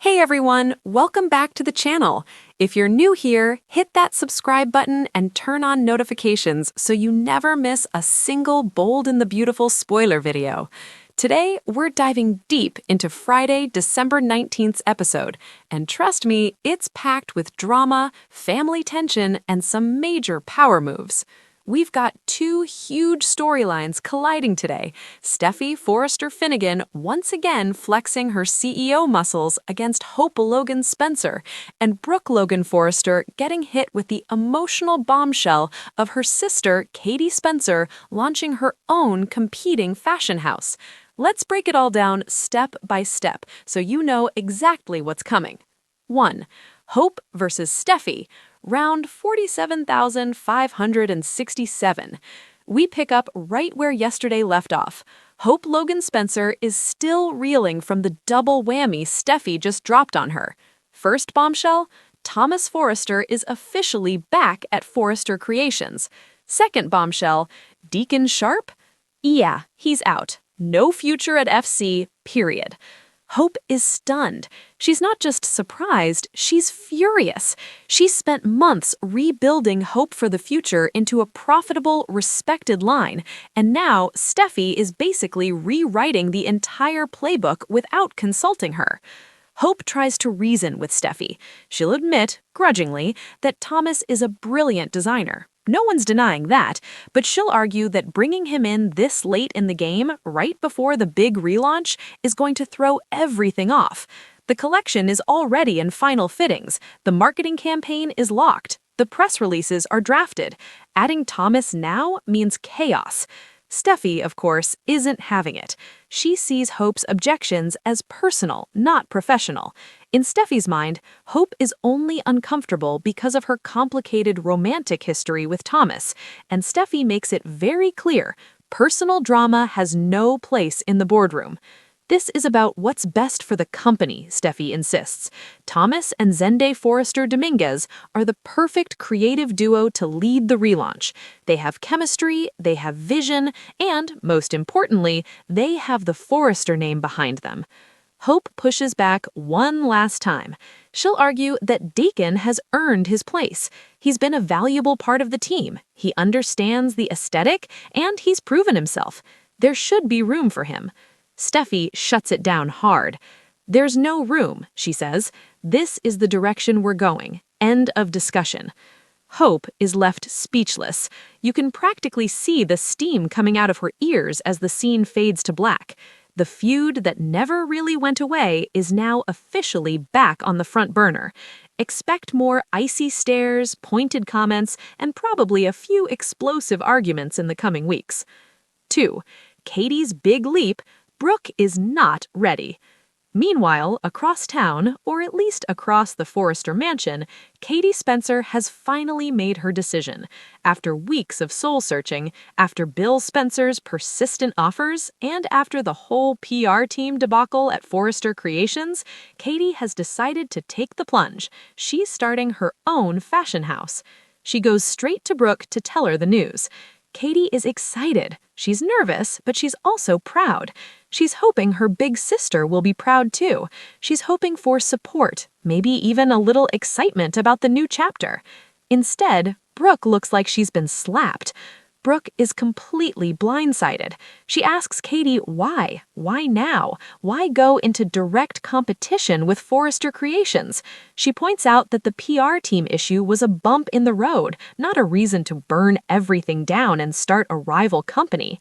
Hey everyone, welcome back to the channel. If you're new here, hit that subscribe button and turn on notifications so you never miss a single Bold and the Beautiful spoiler video. Today, we're diving deep into Friday, December 19th's episode, and trust me, it's packed with drama, family tension, and some major power moves. We've got two huge storylines colliding today. Steffi Forrester Finnegan once again flexing her CEO muscles against Hope Logan Spencer, and Brooke Logan Forrester getting hit with the emotional bombshell of her sister, Katie Spencer, launching her own competing fashion house. Let's break it all down step by step so you know exactly what's coming. 1. Hope versus Steffi. Round 47,567. We pick up right where yesterday left off. Hope Logan Spencer is still reeling from the double whammy Steffi just dropped on her. First bombshell, Thomas Forrester is officially back at Forrester Creations. Second bombshell, Deacon Sharp? Yeah, he's out. No future at FC, period. Hope is stunned. She's not just surprised, she's furious. She's spent months rebuilding Hope for the future into a profitable, respected line, and now Steffi is basically rewriting the entire playbook without consulting her. Hope tries to reason with Steffi. She'll admit, grudgingly, that Thomas is a brilliant designer. No one's denying that, but she'll argue that bringing him in this late in the game, right before the big relaunch, is going to throw everything off. The collection is already in final fittings, the marketing campaign is locked, the press releases are drafted. Adding Thomas now means chaos. Steffi, of course, isn't having it. She sees Hope's objections as personal, not professional. In Steffi's mind, Hope is only uncomfortable because of her complicated romantic history with Thomas, and Steffi makes it very clear, personal drama has no place in the boardroom. This is about what's best for the company, Steffi insists. Thomas and Zende Forrester Dominguez are the perfect creative duo to lead the relaunch. They have chemistry, they have vision, and, most importantly, they have the Forrester name behind them. Hope pushes back one last time. She'll argue that Deacon has earned his place. He's been a valuable part of the team. He understands the aesthetic, and he's proven himself. There should be room for him. Steffi shuts it down hard. There's no room, she says. This is the direction we're going. End of discussion. Hope is left speechless. You can practically see the steam coming out of her ears as the scene fades to black. The feud that never really went away is now officially back on the front burner. Expect more icy stares, pointed comments, and probably a few explosive arguments in the coming weeks. 2. Katie's big leap. Brooke is not ready. Meanwhile, across town, or at least across the Forrester mansion, Katie Spencer has finally made her decision. After weeks of soul-searching, after Bill Spencer's persistent offers, and after the whole PR team debacle at Forrester Creations, Katie has decided to take the plunge. She's starting her own fashion house. She goes straight to Brooke to tell her the news. Katie is excited. She's nervous, but she's also proud. She's hoping her big sister will be proud too. She's hoping for support, maybe even a little excitement about the new chapter. Instead, Brooke looks like she's been slapped. Brooke is completely blindsided. She asks Katie why? Why now? Why go into direct competition with Forrester Creations? She points out that the PR team issue was a bump in the road, not a reason to burn everything down and start a rival company.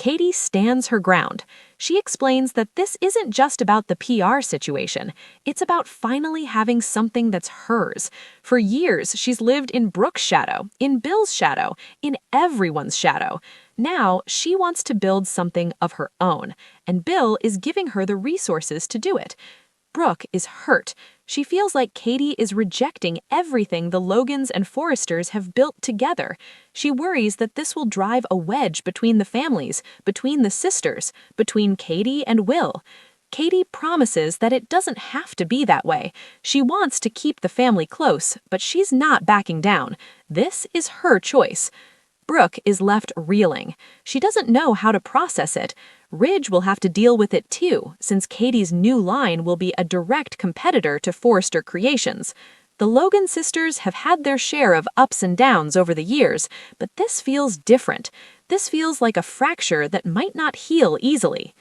Katie stands her ground. She explains that this isn't just about the PR situation. It's about finally having something that's hers. For years, she's lived in Brooke's shadow, in Bill's shadow, in everyone's shadow. Now, she wants to build something of her own, and Bill is giving her the resources to do it. Brooke is hurt. She feels like Katie is rejecting everything the Logans and Forresters have built together. She worries that this will drive a wedge between the families, between the sisters, between Katie and Will. Katie promises that it doesn't have to be that way. She wants to keep the family close, but she's not backing down. This is her choice. Brooke is left reeling. She doesn't know how to process it. Ridge will have to deal with it too, since Katie's new line will be a direct competitor to Forrester Creations. The Logan sisters have had their share of ups and downs over the years, but this feels different. This feels like a fracture that might not heal easily.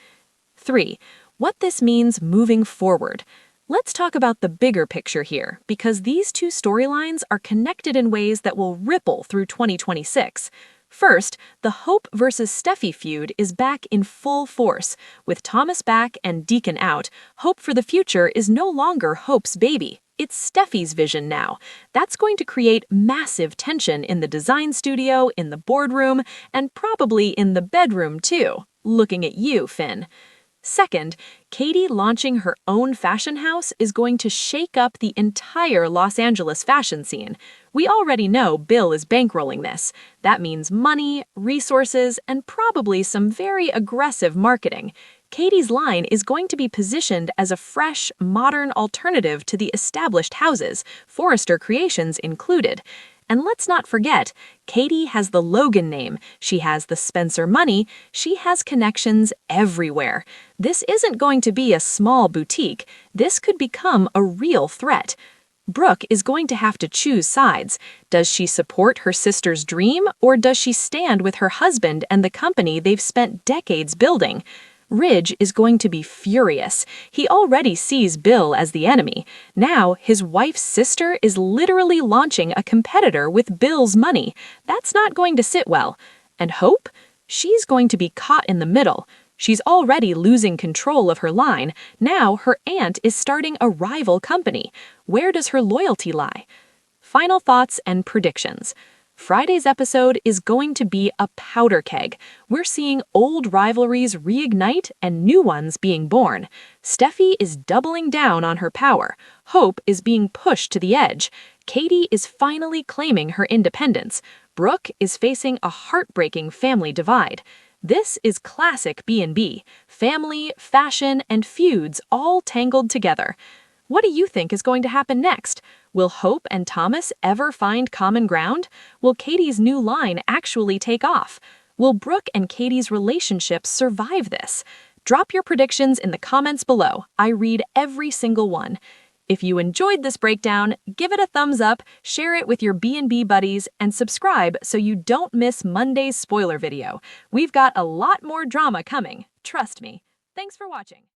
3. What this means moving forward. Let's talk about the bigger picture here, because these two storylines are connected in ways that will ripple through 2026. First, the Hope versus Steffi feud is back in full force. With Thomas back and Deacon out, Hope for the future is no longer Hope's baby. It's Steffi's vision now. That's going to create massive tension in the design studio, in the boardroom, and probably in the bedroom too. Looking at you, Finn. Second, Katie launching her own fashion house is going to shake up the entire Los Angeles fashion scene. We already know Bill is bankrolling this. That means money, resources, and probably some very aggressive marketing. Katie's line is going to be positioned as a fresh, modern alternative to the established houses, Forrester Creations included. And let's not forget, Katie has the Logan name, she has the Spencer money, she has connections everywhere. This isn't going to be a small boutique, this could become a real threat. Brooke is going to have to choose sides. Does she support her sister's dream, or does she stand with her husband and the company they've spent decades building? Ridge is going to be furious. He already sees Bill as the enemy. Now, his wife's sister is literally launching a competitor with Bill's money. That's not going to sit well. And Hope? She's going to be caught in the middle. She's already losing control of her line. Now, her aunt is starting a rival company. Where does her loyalty lie? Final thoughts and predictions. Friday's episode is going to be a powder keg. We're seeing old rivalries reignite and new ones being born. Steffi is doubling down on her power. Hope is being pushed to the edge. Katie is finally claiming her independence. Brooke is facing a heartbreaking family divide. This is classic B&B. Family, fashion, and feuds all tangled together. What do you think is going to happen next? Will Hope and Thomas ever find common ground? Will Katie's new line actually take off? Will Brooke and Katie's relationship survive this? Drop your predictions in the comments below. I read every single one. If you enjoyed this breakdown, give it a thumbs up, share it with your B&B buddies, and subscribe so you don't miss Monday's spoiler video. We've got a lot more drama coming, trust me. Thanks for watching.